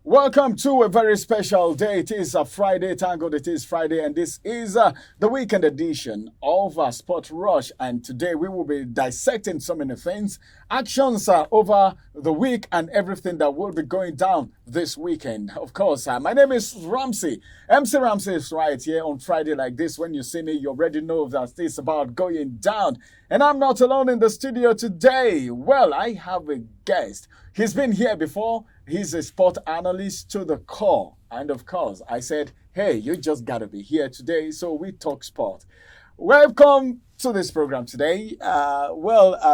Welcome to a very special day. It is a Friday, thank God it is Friday, and this is the weekend edition of Sport Rush. And today we will be dissecting so many things, actions over the week, and everything that will be going down this weekend. Of course, my name is Ramsey. MC Ramsey is right here on Friday like this. When you see me, you already know that it's about going down. And I'm not alone in the studio today. Well, I have a guest. He's been here before. He's a sport analyst to the core. And of course, I said, hey, you just got to be here today. So we talk sport. Welcome to this program today.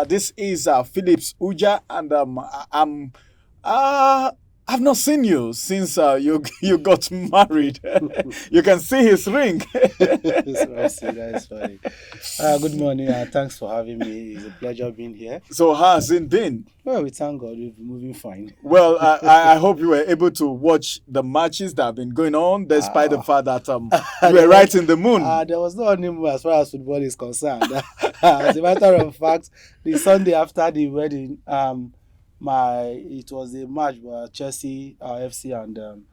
This is Phillips Uja, and I've not seen you since you got married. You can see his ring. That's funny. Good morning. Thanks for having me. It's a pleasure being here. So how has it been? Well, we thank God we've been moving fine. Well, I hope you were able to watch the matches that have been going on, despite the fact that you were right in the moon. There was no honeymoon as far as football is concerned. As a matter of fact, the Sunday after the wedding, it was a match where Chelsea FC and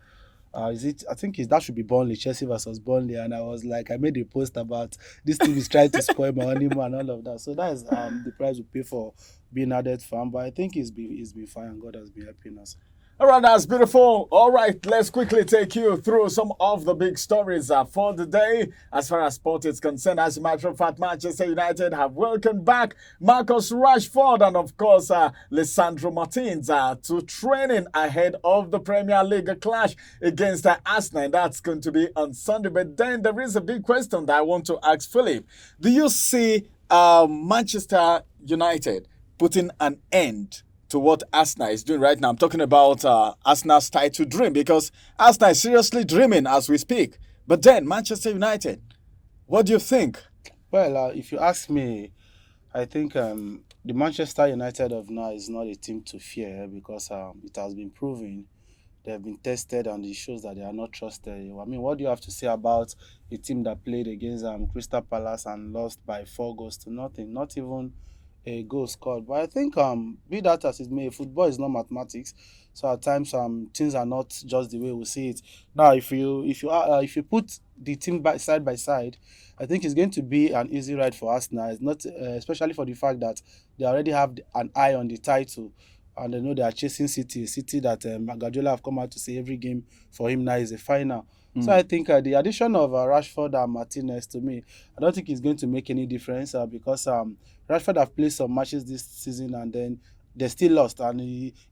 I think that should be Burnley, Chelsea versus Burnley, and I was like, I made a post about this team is trying to spoil my honeymoon and all of that. So that is the price we pay for being added fan, but I think it's been fine and God has been helping us. All right, that's beautiful. All right, let's quickly take you through some of the big stories for the day. As far as sport is concerned, as a matter of fact, Manchester United have welcomed back Marcus Rashford and, of course, Lisandro Martinez to training ahead of the Premier League clash against Arsenal. And that's going to be on Sunday. But then there is a big question that I want to ask Philip. Do you see Manchester United putting an end to what Arsenal is doing right now? I'm talking about Arsenal's title dream, because Arsenal is seriously dreaming as we speak. But then Manchester United, what do you think? Well, if you ask me, I think the Manchester United of now is not a team to fear because it has been proven. They have been tested and it shows that they are not trusted. I mean, what do you have to say about a team that played against Crystal Palace and lost by 4 goals to nothing? Not even a goal scored. But I think be that as it may, football is not mathematics. So at times things are not just the way we see it. Now, if you put the team side by side, I think it's going to be an easy ride for Arsenal. It's not, especially for the fact that they already have an eye on the title. And they know they are chasing City, a City that Guardiola have come out to say every game for him now is a final. So I think the addition of Rashford and Martinez, to me, I don't think it's going to make any difference because Rashford have played some matches this season and then they still lost, and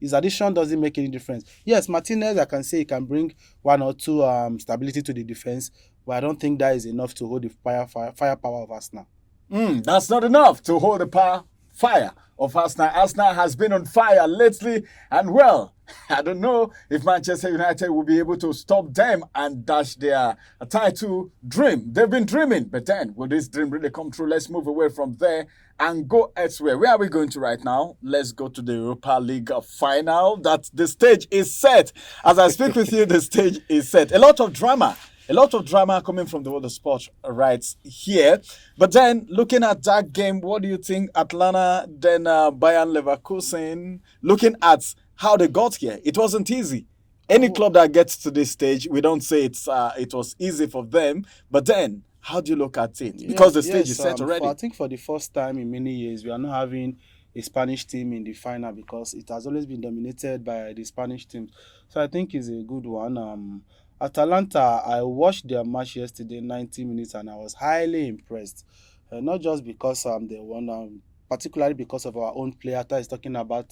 his addition doesn't make any difference. Yes, Martinez, I can say he can bring 1 or 2 stability to the defense, but I don't think that is enough to hold the firepower of Arsenal. That's not enough to hold the fire of Arsenal. Arsenal has been on fire lately, and well, I don't know if Manchester United will be able to stop them and dash their title dream. They've been dreaming, but then will this dream really come true? Let's move away from there and go elsewhere. Where are we going to right now? Let's go to the Europa League final. That the stage is set. As I speak with you, the stage is set. A lot of drama coming from the world of sports right here. But then, looking at that game, what do you think? Atlanta, then Bayern Leverkusen, looking at how they got here. It wasn't easy. Any club that gets to this stage, we don't say it was easy for them. But then, how do you look at it? Because the stage is set already. I think for the first time in many years, we are not having a Spanish team in the final because it has always been dominated by the Spanish teams. So I think it's a good one. Atalanta, I watched their match yesterday, 90 minutes, and I was highly impressed. Not just because they won, particularly because of our own player. After is talking about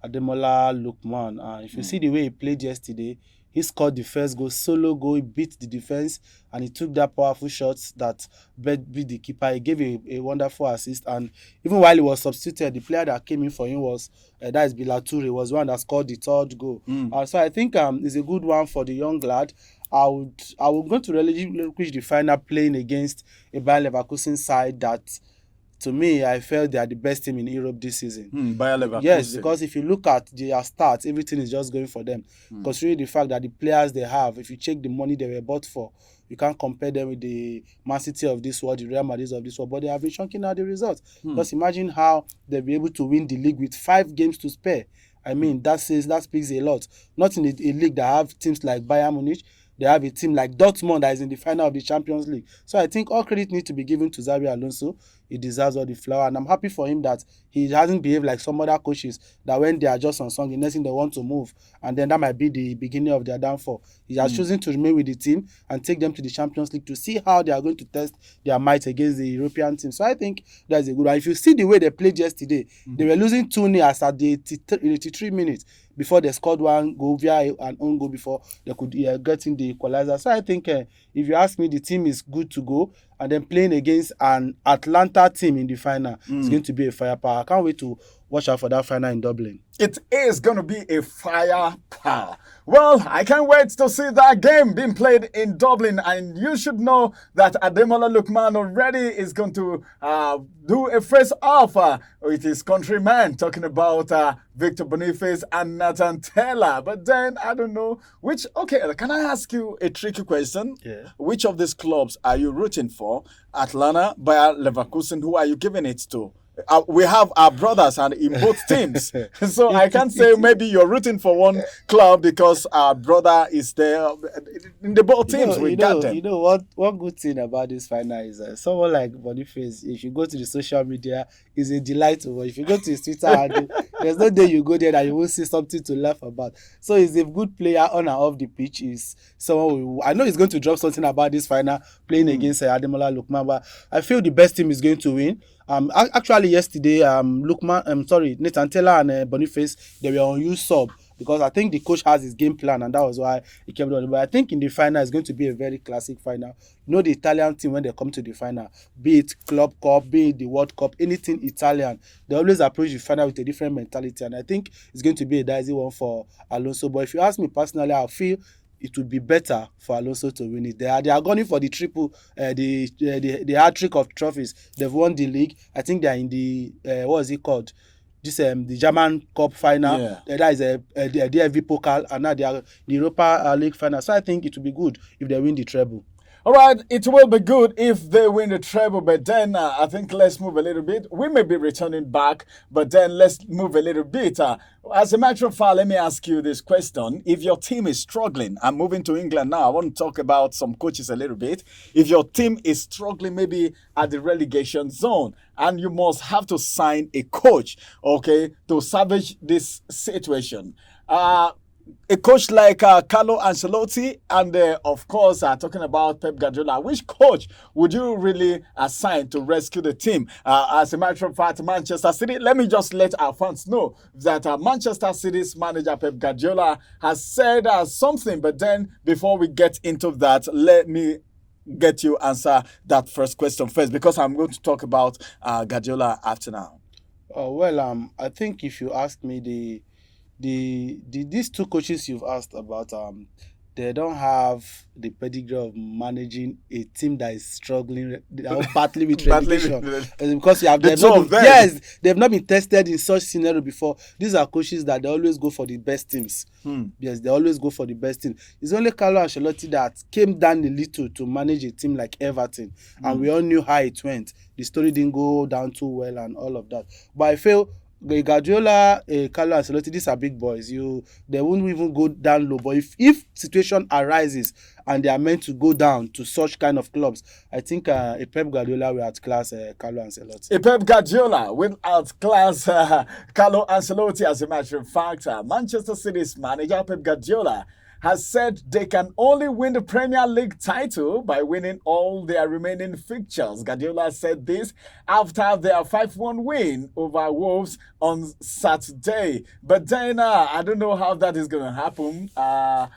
Ademola Lookman. If you see the way he played yesterday, he scored the first goal, solo goal, he beat the defense, and he took that powerful shot that beat the keeper. He gave a wonderful assist, and even while he was substituted, the player that came in for him was, that is Bilature, was one that scored the 3rd goal. So I think it's a good one for the young lad. I would go to relinquish the final playing against a Bayer Leverkusen side that, to me, I felt they are the best team in Europe this season. Bayer Leverkusen. Yes, because if you look at their stats, everything is just going for them. Considering the fact that the players they have, if you check the money they were bought for, you can't compare them with the Man City of this world, the Real Madrid of this world, but they have been chunking out the results. Just imagine how they'll be able to win the league with 5 games to spare. I mean, that speaks a lot. Not in a league that have teams like Bayern Munich. They have a team like Dortmund that is in the final of the Champions League. So I think all credit needs to be given to Xabi Alonso. He deserves all the flower, and I'm happy for him that he hasn't behaved like some other coaches that when they are just on song, the next thing they want to move, and then that might be the beginning of their downfall. He has chosen to remain with the team and take them to the Champions League to see how they are going to test their might against the European team. So I think that's a good one. If you see the way they played yesterday, they were losing 2-0 as at the 83 minutes before they scored one goal via an own goal before they could get in the equalizer. So I think if you ask me, the team is good to go, and then playing against an Atlanta team in the final is going to be a firepower. I can't wait to watch out for that final in Dublin. It is going to be a firepower. Well, I can't wait to see that game being played in Dublin. And you should know that Ademola Lookman already is going to do a face-off with his countrymen, talking about Victor Boniface and Nathan Taylor. But then, I don't know which... Okay, can I ask you a tricky question? Yeah. Which of these clubs are you rooting for? Atlanta, Bayer Leverkusen, who are you giving it to? We have our brothers and in both teams. So I can't say maybe you're rooting for one club because our brother is there. In the both teams, we got them. You know what? One good thing about this final is someone like Boniface, if you go to the social media, is a delight to watch. If you go to his Twitter handle, there's no day you go there that you won't see something to laugh about. So he's a good player on and off the pitch. He's someone I know he's going to drop something about this final playing against Ademola Lookman, but I feel the best team is going to win. Actually yesterday, Nathan Taylor and Boniface, they were on use sub because I think the coach has his game plan and that was why he kept on. But I think in the final, it's going to be a very classic final. You know, the Italian team, when they come to the final, be it Club Cup, be it the World Cup, anything Italian, they always approach the final with a different mentality. And I think it's going to be a dicey one for Alonso. But if you ask me personally, I feel it would be better for Alonso to win it. They are going for the triple, the hat-trick of trophies. They've won the league. I think they are in the what is it called? This the German Cup final. Yeah. That is the DFB Pokal, and now they are the Europa League final. So I think it would be good if they win the treble. All right, it will be good if they win the treble, but then I think let's move a little bit. We may be returning back, but then let's move a little bit. As a matter of fact, let me ask you this question. If your team is struggling, I'm moving to England now. I want to talk about some coaches a little bit. If your team is struggling maybe at the relegation zone, and you must have to sign a coach, okay, to salvage this situation. A coach like Carlo Ancelotti and of course talking about Pep Guardiola, which coach would you really assign to rescue the team? As a matter of fact, Manchester City, let me just let our fans know that Manchester City's manager Pep Guardiola has said something, but then before we get into that, let me get you answer that first question first because I'm going to talk about Guardiola after now. I think if you ask me these two coaches you've asked about, they don't have the pedigree of managing a team that is struggling, battling with relegation. Because they've not been tested in such scenario before. These are coaches that they always go for the best teams. Yes, they always go for the best team. It's only Carlo Ancelotti that came down a little to manage a team like Everton, and we all knew how it went. The story didn't go down too well and all of that. But I feel Guardiola, Carlo Ancelotti, these are big boys. They won't even go down low. But if situation arises and they are meant to go down to such kind of clubs, I think a Pep Guardiola will outclass Carlo Ancelotti. A Pep Guardiola will outclass Carlo Ancelotti. As a matter of fact, Manchester City's manager Pep Guardiola has said they can only win the Premier League title by winning all their remaining fixtures. Guardiola said this after their 5-1 win over Wolves on Saturday. But then I don't know how that is going to happen. I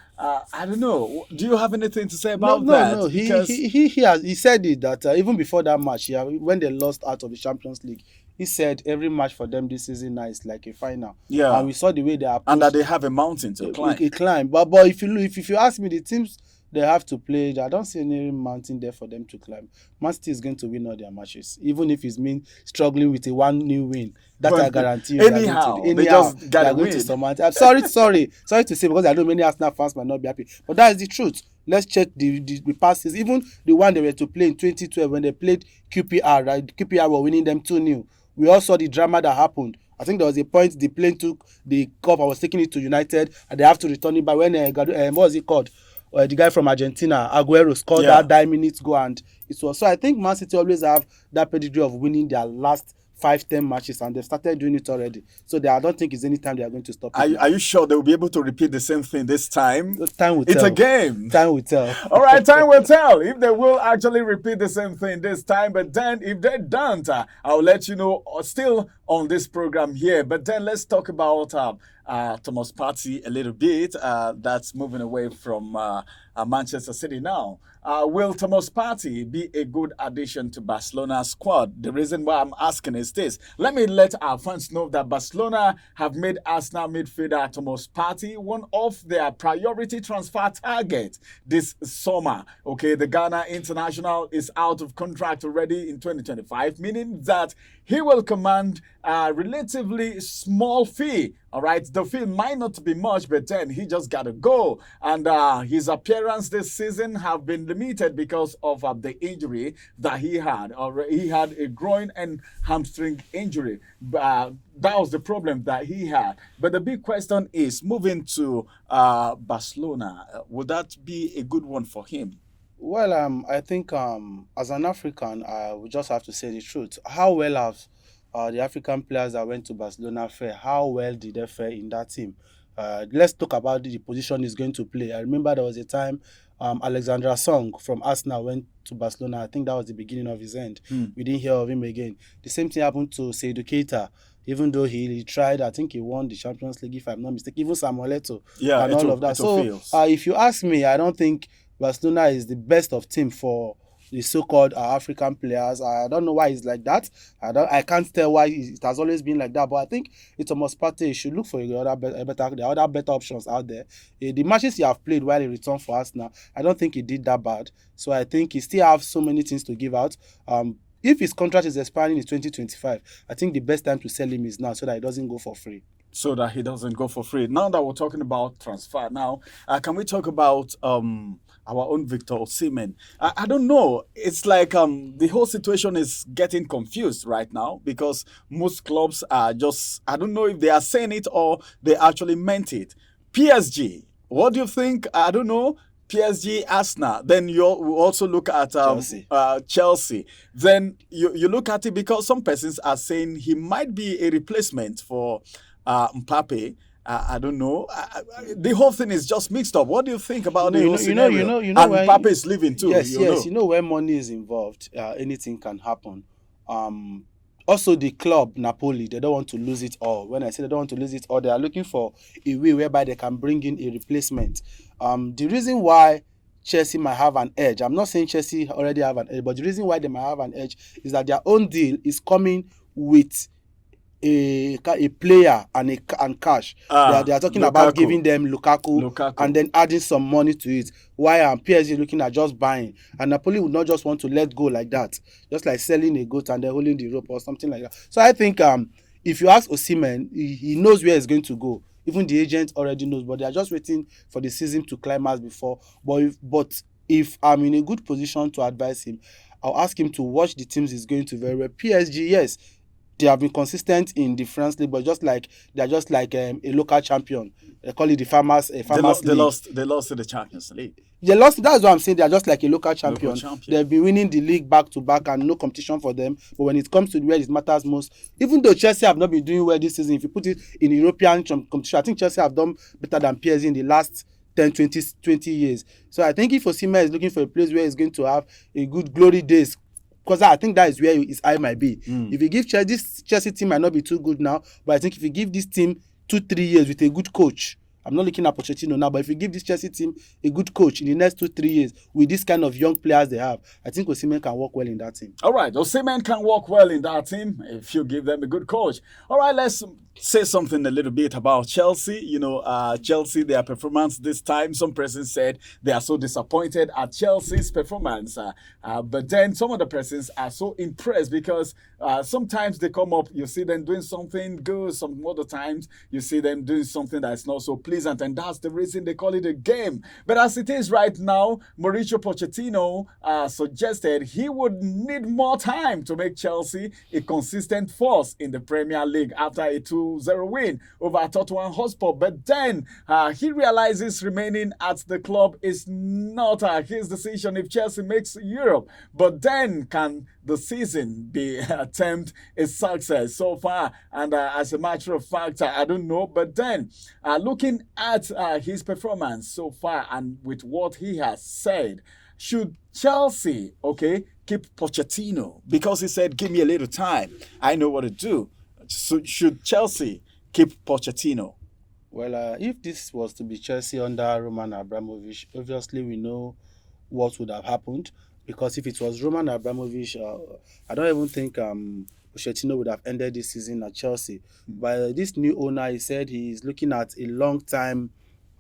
don't know. Do you have anything to say about that? No. He said it that even before that match, when they lost out of the Champions League, he said every match for them this season now is like a final. Yeah. And we saw the way they approached. And that they have a mountain to climb. But if you ask me, the teams they have to play, I don't see any mountain there for them to climb. Man City is going to win all their matches, even if it's mean struggling with a one new win. That I guarantee you. Anyhow, they just got to win. I'm sorry to say, because I know many Arsenal fans might not be happy, but that is the truth. Let's check the passes. Even the one they were to play in 2012 when they played QPR, right? QPR were winning them 2-0. We all saw the drama that happened, I think there was a point the plane took the cup. I was taking it to United, and they have to return it back when what was it called? The guy from Argentina, Aguero, scored that 9 minutes ago, and it was so. I think Man City always have that pedigree of winning their last 5-10 matches, and they've started doing it already. So I don't think it's any time they are going to stop. Are you sure they'll be able to repeat the same thing this time? Time will tell. It's a game. Time will tell. All right, time will tell if they will actually repeat the same thing this time. But then if they don't, I'll let you know still on this program here. But then let's talk about Thomas Partey a little bit. That's moving away from Manchester City now. Will Thomas Partey be a good addition to Barcelona's squad? The reason why I'm asking is this. Let me let our fans know that Barcelona have made Arsenal midfielder Thomas Partey one of their priority transfer targets this summer. Okay, the Ghana international is out of contract already in 2025, meaning that he will command a relatively small fee. All right, the fee might not be much, but then he just got to go. And his appearance this season have been limited because of the injury that he had. He had a groin and hamstring injury. That was the problem that he had. But the big question is, moving to Barcelona, would that be a good one for him? Well, I think as an African, we just have to say the truth. How well have the African players that went to Barcelona fare? How well did they fare in that team? Let's talk about the position he's going to play. I remember there was a time Alexandra Song from Arsenal went to Barcelona. I think that was the beginning of his end. We didn't hear of him again. The same thing happened to Seydou Keita. Even though he tried, I think he won the Champions League, if I'm not mistaken. Even Samuel Eto'o and all of that. So if you ask me, I don't think Barcelona is the best of team for the so-called African players. I don't know why it's like that. I can't tell why it has always been like that. But I think it's almost Partey should look for the other better options out there. The matches he have played while he returned for Arsenal, I don't think he did that bad. So I think he still have so many things to give out. If his contract is expiring in 2025, I think the best time to sell him is now so that he doesn't go for free. So that he doesn't go for free. Now that we're talking about transfer, now can we talk about our own Victor Osimhen? I don't know. It's like the whole situation is getting confused right now because most clubs are just, I don't know if they are saying it or they actually meant it. PSG, what do you think? I don't know. PSG, Arsenal. Then you also look at Chelsea. Then you look at it because some persons are saying he might be a replacement for Mbappe. I don't know. The whole thing is just mixed up. What do you think about the whole scenario? And Mbappe is leaving too. Yes. You know, when money is involved, anything can happen. Also, the club, Napoli, they don't want to lose it all. When I say they don't want to lose it all, they are looking for a way whereby they can bring in a replacement. The reason why Chelsea might have an edge, I'm not saying Chelsea already have an edge, but the reason why they might have an edge is that their own deal is coming with a player and cash. They are talking about giving them Lukaku and then adding some money to it. Why PSG looking at just buying, and Napoli would not just want to let go like that, just like selling a goat and then holding the rope or something like that. So I think if you ask Osimhen, he knows where he's going to go. Even the agent already knows, but they are just waiting for the season to climax before. But if I'm in a good position to advise him, I'll ask him to watch the teams he's going to very well. PSG, yes, they have been consistent in the France League, but they're just like a local champion. They call it the Farmers League. They lost to the Champions League. They lost. That's what I'm saying. They're just like a local champion. They've been winning the league back to back and no competition for them. But when it comes to where it matters most, even though Chelsea have not been doing well this season, if you put it in European competition, I think Chelsea have done better than PSG in the last 10, 20 years. So I think if Osimhen is looking for a place where he's going to have a good glory days, because I think that is where his eye might be. If you give this Chelsea team might not be too good now, but I think if you give this team 2-3 years with a good coach, I'm not looking at Pochettino now, but if you give this Chelsea team a good coach in the next 2-3 years with this kind of young players they have, I think Osimhen can work well in that team. All right, Osimhen can work well in that team if you give them a good coach. All right, let's say something a little bit about Chelsea. Chelsea, their performance this time. Some persons said they are so disappointed at Chelsea's performance, but then some of the persons are so impressed because sometimes they come up, you see them doing something good. Some other times you see them doing something that's not so pleasant, and that's the reason they call it a game. But as it is right now, Mauricio Pochettino suggested he would need more time to make Chelsea a consistent force in the Premier League after a 2-0 win over Tottenham Hotspur. But then he realizes remaining at the club is not his decision if Chelsea makes Europe. But then can the season be termed a success so far? And as a matter of fact, I don't know. But then looking at his performance so far and with what he has said, should Chelsea, keep Pochettino? Because he said, give me a little time. I know what to do. So should Chelsea keep Pochettino? Well, if this was to be Chelsea under Roman Abramovich, obviously we know what would have happened. Because if it was Roman Abramovich, I don't even think Pochettino would have ended this season at Chelsea. But this new owner, he said he's looking at a long-time,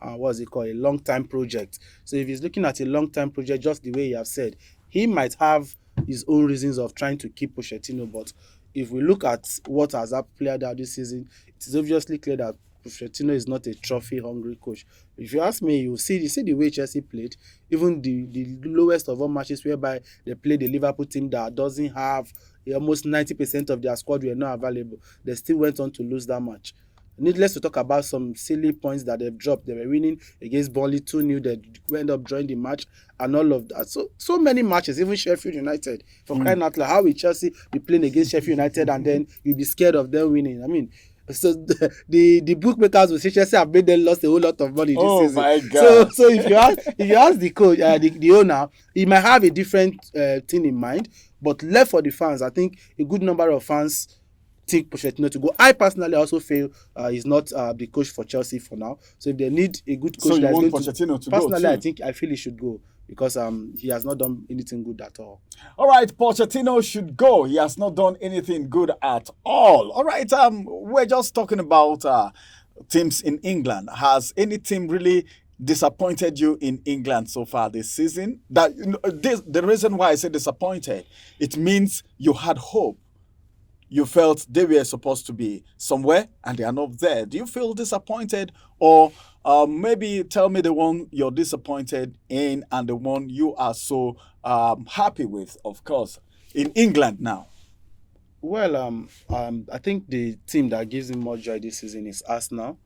a long-time project. So if he's looking at a long-time project, just the way he has said, he might have his own reasons of trying to keep Pochettino. But if we look at what has played out this season, it is obviously clear that Pochettino is not a trophy-hungry coach. If you ask me, you see the way Chelsea played, even the lowest of all matches whereby they played the Liverpool team that doesn't have almost 90% of their squad were not available. They still went on to lose that match. Needless to talk about some silly points that they've dropped. They were winning against Burnley 2-0. They end up drawing the match and all of that. So many matches, even Sheffield United. For crying out loud, how will Chelsea be playing against Sheffield United and then you'll be scared of them winning? I mean, so the bookmakers will say Chelsea have made them lost a whole lot of money this season. Oh my God! So if you ask the coach, the owner, he might have a different thing in mind. But left for the fans, I think a good number of fans think Pochettino to go. I personally also feel he's not the coach for Chelsea for now. So if they need a good coach, so you want Pochettino to go? Personally, I feel he should go because he has not done anything good at all. All right, Pochettino should go. He has not done anything good at all. All right, we're just talking about teams in England. Has any team really disappointed you in England so far this season? The reason why I say disappointed, it means you had hope. You felt they were supposed to be somewhere and they are not there. Do you feel disappointed? Or maybe tell me the one you're disappointed in and the one you are so happy with, of course, in England now. Well, I think the team that gives me more joy this season is Arsenal.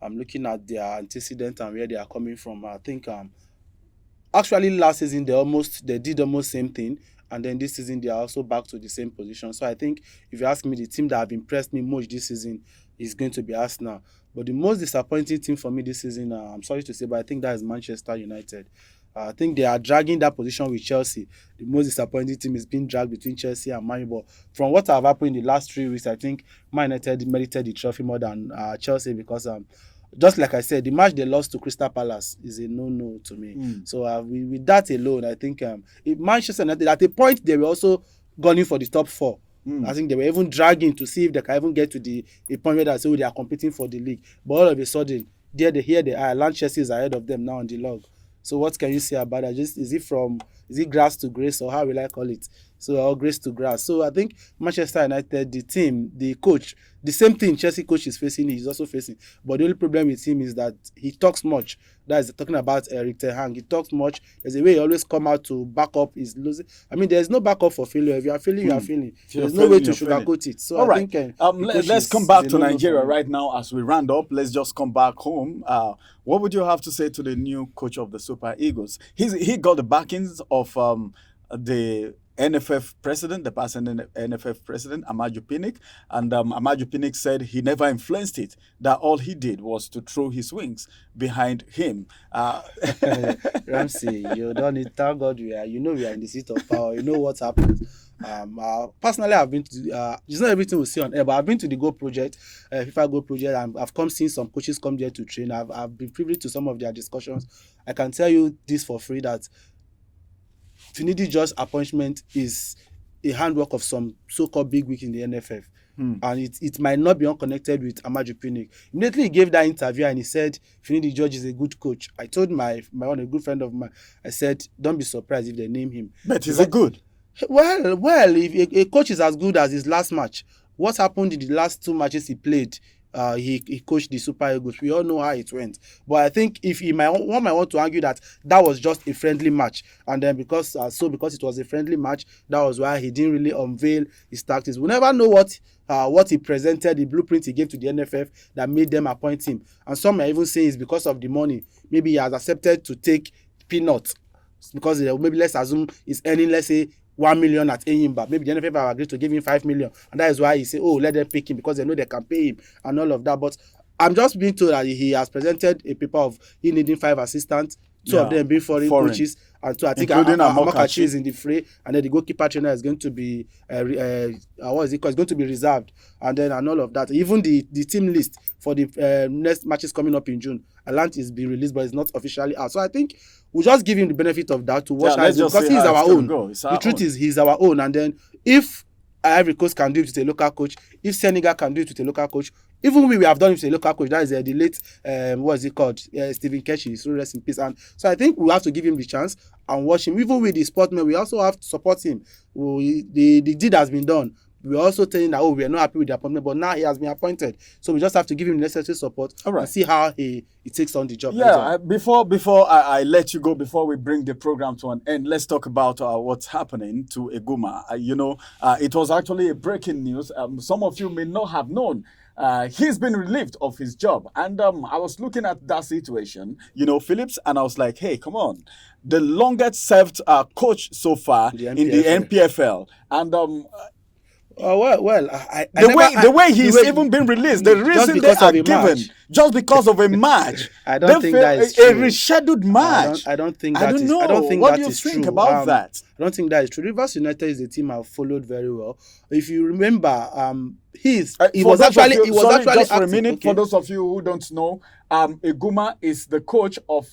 I'm looking at their antecedent and where they are coming from. I think actually last season they did almost same thing. And then this season, they are also back to the same position. So I think if you ask me, the team that have impressed me most this season is going to be Arsenal. But the most disappointing team for me this season, I'm sorry to say, but I think that is Manchester United. I think they are dragging that position with Chelsea. The most disappointing team is being dragged between Chelsea and Man U. But from what have happened in the last 3 weeks, I think Man United merited the trophy more than Chelsea because just like I said, the match they lost to Crystal Palace is a no-no to me. So with that alone, I think Manchester United, at a point, they were also gunning for the top 4. I think they were even dragging to see if they can even get to a point where they are competing for the league. But all of a sudden, here they are. Chelsea is ahead of them now on the log. So what can you say about that? Is it grass to grace, or how will I call it? So, or grace to grass. So I think Manchester United, the team, the coach, the same thing Chelsea coach is facing, he's also facing. But the only problem with him is that he talks much. That is talking about Erik ten Hag. He talks much. There's a way he always come out to back up his losing. I mean, there's no backup for failure. If you are failing, you are failing. There's no way to sugarcoat it. So all right. I think let's come back to Nigeria right now as we round up. Let's just come back home. What would you have to say to the new coach of the Super Eagles? He got the backings of the NFF president, the past NFF president, Amaju Pinnick. And Amaju Pinnick said he never influenced it, that all he did was to throw his wings behind him. Ramsey, you don't need, thank God we are in the seat of power. You know what happened. Personally, I've been to, it's not everything we see on air, but I've been to the Go Project, FIFA Go Project, and I've seen some coaches come there to train. I've been privy to some of their discussions. I can tell you this for free, that Finidi George's appointment is a handwork of some so-called big wig in the NFF. And it might not be unconnected with Amaju Pinnick. Immediately he gave that interview and he said, Finidi George is a good coach. I told my one, a good friend of mine, I said, don't be surprised if they name him. But is it good? Well, if a coach is as good as his last match, what happened in the last 2 matches he played? He coached the Super Eagles. We all know how it went. But I think if one might want to argue that was just a friendly match, and then because it was a friendly match, that was why he didn't really unveil his tactics. We never know what he presented, the blueprint he gave to the NFF that made them appoint him. And some may even say it's because of the money. Maybe he has accepted to take peanuts because maybe let's assume he's earning, let's say, 1 million at Embark. Maybe the NFF have agreed to give him 5 million, and that is why he say, "Oh, let them pick him because they know they can pay him," and all of that. But I'm just being told that he has presented a paper of he needing 5 assistants, 2 of them being foreign coaches, and 2 I think Amokachi is in the fray, and then the goalkeeper trainer is going to be what is it called? It's going to be reserved, and all of that. Even the team list for the next matches coming up in June, Alant is being released, but it's not officially out. So I think we'll just give him the benefit of that to watch because he's our own. The truth is he's our own, and then if Ivory Coast can do it with a local coach, if Senegal can do it with a local coach, even we have done it with a local coach. That is the late Stephen Keshi, so rest in peace. And so I think we have to give him the chance and watch him. Even with the sportmen, we also have to support him. The deed has been done. We're also telling that, we are not happy with the appointment, but now he has been appointed. So we just have to give him the necessary support and see how he takes on the job. Yeah, before I let you go, before we bring the program to an end, let's talk about what's happening to Eguma. It was actually a breaking news. Some of you may not have known. He's been relieved of his job. And I was looking at that situation, Phillips, and I was like, hey, come on. The longest served coach so far in the NPFL. And the way he's even been released, the reason they are given just because of a match. I don't think that is true. A rescheduled match. I don't think that is true. I don't think what do you think about that? I don't think that is true. Rivers United is a team I've followed very well. If you remember, he was actually just for a minute. Okay. For those of you who don't know, Eguma is the coach of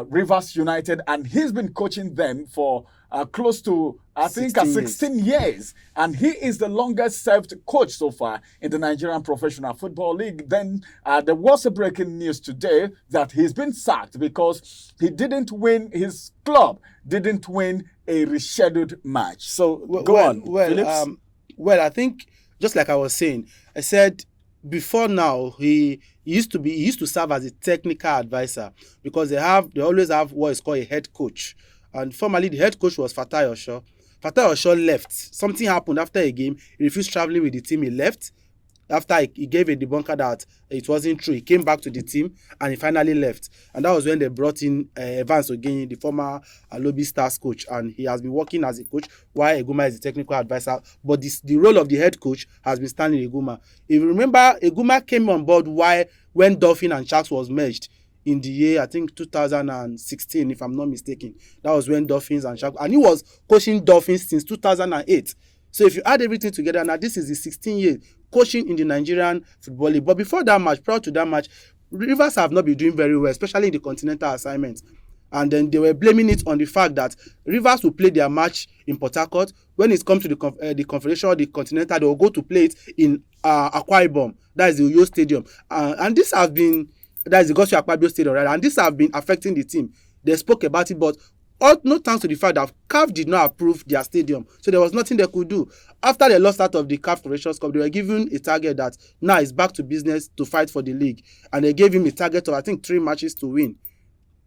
Rivers United, and he's been coaching them for close to, I think, 16 years. And he is the longest served coach so far in the Nigerian Professional Football League. Then there was a breaking news today that he's been sacked because his club didn't win a rescheduled match. So go on, Phillips. I think, just like I was saying, I said before now, he used to serve as a technical advisor because they always have what is called a head coach. And formerly, the head coach was Fatai Osho. Fatai Osho left. Something happened after a game. He refused traveling with the team. He left. After he gave a debunker that it wasn't true, he came back to the team and he finally left. And that was when they brought in Evans Ogenyi, the former Alobi Stars coach. And he has been working as a coach while Eguma is the technical advisor. But the role of the head coach has been Stanley Eguma. If you remember, Eguma came on board when Dolphin and Sharks was merged. In the year, I think 2016, if I'm not mistaken. That was when Dolphins and Sharks, and he was coaching Dolphins since 2008. So if you add everything together, now this is the 16 years coaching in the Nigerian Football League. But before that match, prior to that match, Rivers have not been doing very well, especially in the continental assignments. And then they were blaming it on the fact that Rivers will play their match in Port Harcourt. When it comes to the Confederation or the Continental, they will go to play it in Akwa Ibom. That is the Uyo Stadium. And this has been... That is the Gospel Akpabio Stadium, right? And this have been affecting the team. They spoke about it, but no thanks to the fact that CAF did not approve their stadium. So there was nothing they could do. After they lost out of the CAF Confederations Cup, they were given a target that now is back to business to fight for the league. And they gave him a target of, I think, 3 matches to win.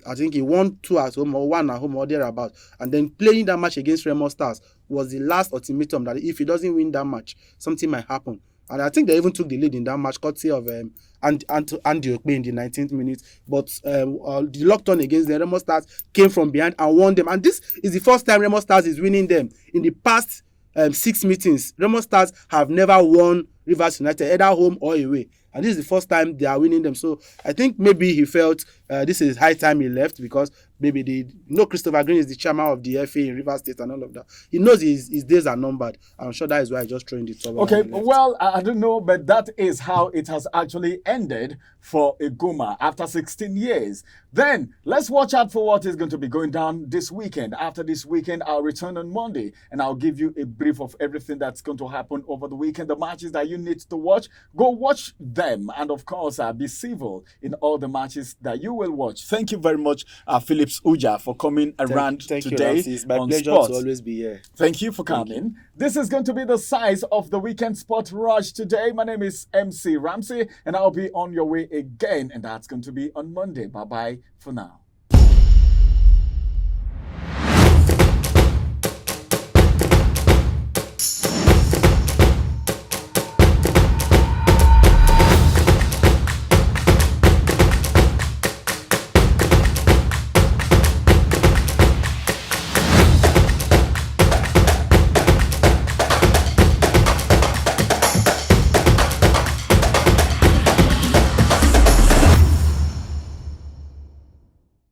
I think he won 2 at home or 1 at home or thereabout. And then playing that match against Remo Stars was the last ultimatum that if he doesn't win that match, something might happen. And I think they even took the lead in that match, courtesy of Andy Okpe in the 19th minute. But the lockdown against the Remo Stars came from behind and won them. And this is the first time Remo Stars is winning them. In the past 6 meetings, Remo Stars have never won Rivers United, either home or away. And this is the first time they are winning them. So I think maybe he felt this is high time he left, because maybe Christopher Green is the chairman of the FA in Rivers State and all of that. He knows his days are numbered. I'm sure that is why he's just throwing the towel. Okay, well, I don't know, but that is how it has actually ended for Iguma after 16 years. Then let's watch out for what is going to be going down this weekend. After this weekend, I'll return on Monday and I'll give you a brief of everything that's going to happen over the weekend. The matches that you need to watch, go watch them. And of course, be civil in all the matches that you will watch. Thank you very much, Phillips Uja, for coming around thank today. You, it's my on pleasure Sports. to always be here. Thank you for coming. This is going to be the size of the weekend sport rush today. My name is MC Ramsey, and I'll be on your way again, and that's going to be on Monday. Bye-bye for now.